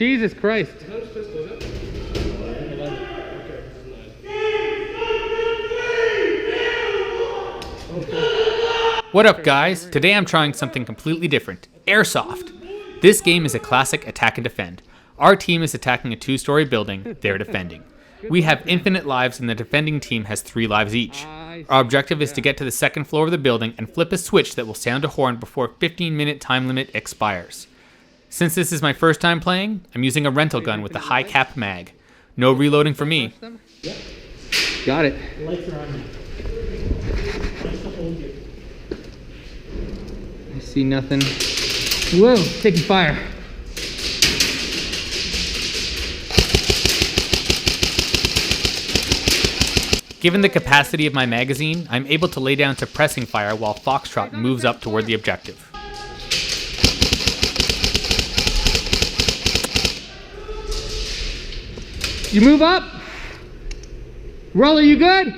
Jesus Christ. What up, guys? Today I'm trying something completely different. Airsoft. This game is a classic attack and defend. Our team is attacking a 2-story building, they're defending. We have infinite lives and the defending team has 3 lives each. Our objective is to get to the 2nd floor of the building and flip a switch that will sound a horn before a 15-minute time limit expires. Since this is my first time playing, I'm using a rental gun with a high cap mag. No reloading for me. Got it. Lights are on. I see nothing. Whoa, taking fire. Given the capacity of my magazine, I'm able to lay down suppressing fire while Foxtrot moves up toward the objective. You move up. Roller, you good?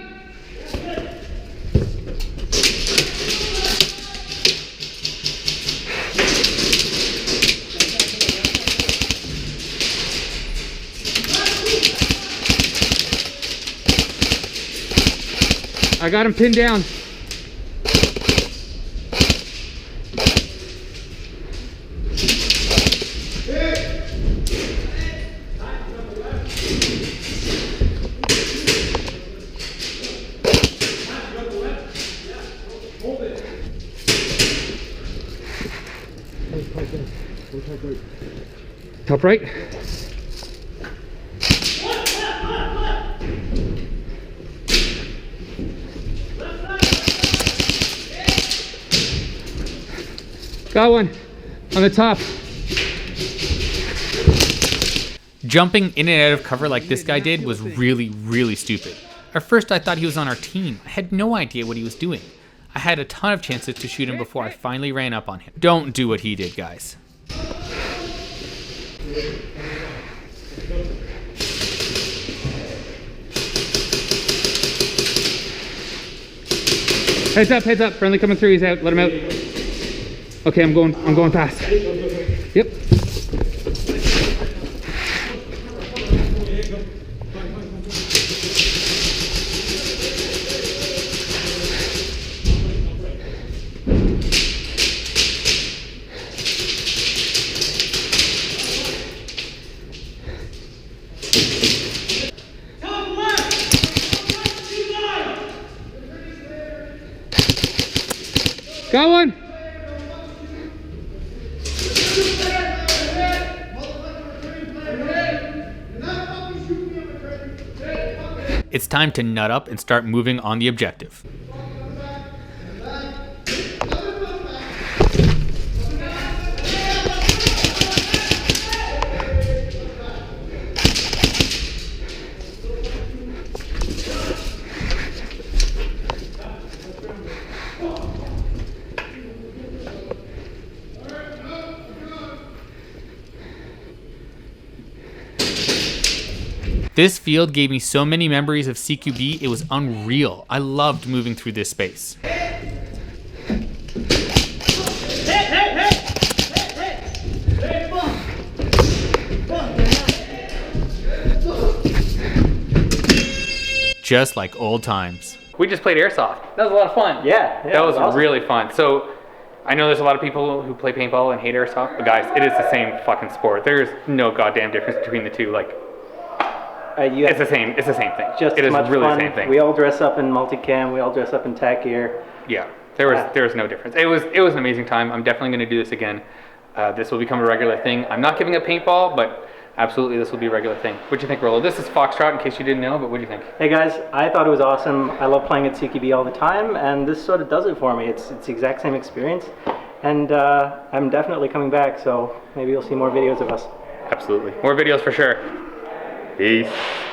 I got him pinned down. Top right. Got one on the top. Jumping in and out of cover like this guy did was really stupid. At first I thought he was on our team. I had no idea what he was doing. I had a ton of chances to shoot him before I finally ran up on him. Don't do what he did, guys. Heads up, friendly coming through, he's out, let him out. Okay, I'm going past. Yep. Got one. It's time to nut up and start moving on the objective. This field gave me so many memories of CQB, it was unreal. I loved moving through this space. Just like old times. We just played Airsoft. That was a lot of fun. Yeah, that was awesome. Really fun. So, I know there's a lot of people who play paintball and hate Airsoft, but guys, it is the same fucking sport. There's no goddamn difference between the two. Like, it's the same thing. Just it is much really fun. The same thing. We all dress up in multicam. We all dress up in tack gear. Yeah, there was no difference. It was an amazing time. I'm definitely going to do this again. This will become a regular thing. I'm not giving up paintball, but absolutely this will be a regular thing. What do you think, Rollo? This is Foxtrot, in case you didn't know, but what do you think? Hey guys, I thought it was awesome. I love playing at CQB all the time, and this sort of does it for me. It's the exact same experience, and I'm definitely coming back. So maybe you'll see more videos of us. Absolutely, more videos for sure. Peace.